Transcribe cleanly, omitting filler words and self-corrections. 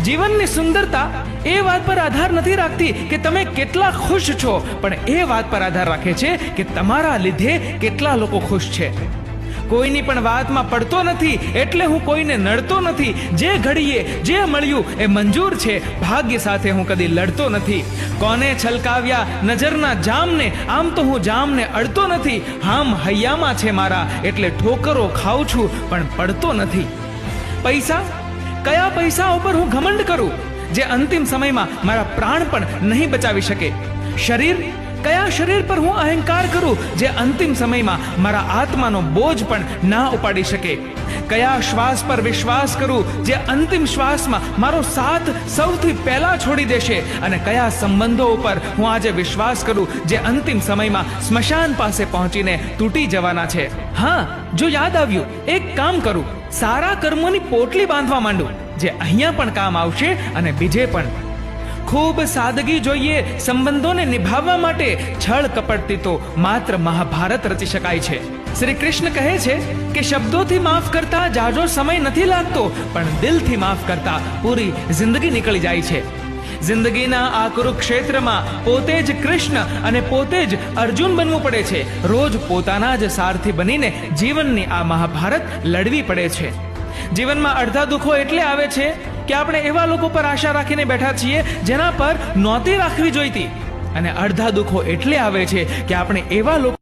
જીવનની સુંદરતા એ વાત પર આધાર નથી રાખતી કે તમે કેટલા ખુશ છો, પણ એ વાત પર આધાર રાખે છે કે તમારા લીધે કેટલા લોકો ખુશ છે. કોઈની પણ વાતમાં પડતો નથી એટલે હું કોઈને નડતો નથી. જે ઘડીએ જે મળ્યું એ મંજૂર છે. ભાગ્ય સાથે હું કદી લડતો નથી. કોને છલકાવ્યા નજરના જામને, આમ તો હું જામને અડતો નથી. હામ હૈયામાં છે મારા એટલે ઠોકરો ખાઉં છું પણ પડતો નથી. પૈસા, કયા પૈસા ઉપર હું ઘમંડ કરું જે અંતિમ સમયમાં મારા પ્રાણ પણ નહીં બચાવી શકે? શરીર, કયા શરીર પર હું અહંકાર કરું જે અંતિમ સમયમાં મારા આત્માનો બોજ પણ ના ઉપાડી શકે? કયા શ્વાસ પર વિશ્વાસ કરું જે અંતિમ શ્વાસમાં મારો સાથ સૌથી પહેલા છોડી દેશે? અને કયા સંબંધો ઉપર હું આજે વિશ્વાસ કરું જે અંતિમ સમયમાં સ્મશાન પાસે પહોંચીને તૂટી જવાના છે? હા, જો યાદ આવ્યું, એક કામ કરું, સારા કર્મોની પોટલી બાંધવા માંડું જે અહીંયા પણ કામ આવશે અને બીજે પણ. ખૂબ સાદગી જોઈએ સંબંધોને નિભાવવા માટે. છળ કપટથી તો માત્ર મહાભારત રચી શકાય છે. શ્રી કૃષ્ણ કહે છે કે શબ્દોથી માફ કરતા જાજો સમય નથી લાગતો, પણ દિલથી માફ કરતા પૂરી જિંદગી નીકળી જાય છે. જિંદગીના આ કુરુક્ષેત્રમાં પોતે જ કૃષ્ણ અને પોતે જ અર્જુન બનવું પડે છે. રોજ પોતાના જ સારથી બનીને જીવનની આ મહાભારત લડવી પડે છે. જીવનમાં અડધા દુઃખો એટલે આવે છે કે આપણે એવા લોકો પર આશા રાખીને બેઠા છીએ જેના પર નહોતી રાખવી જોઈતી, અને અડધા દુઃખો એટલે આવે છે કે આપણે એવા લોકો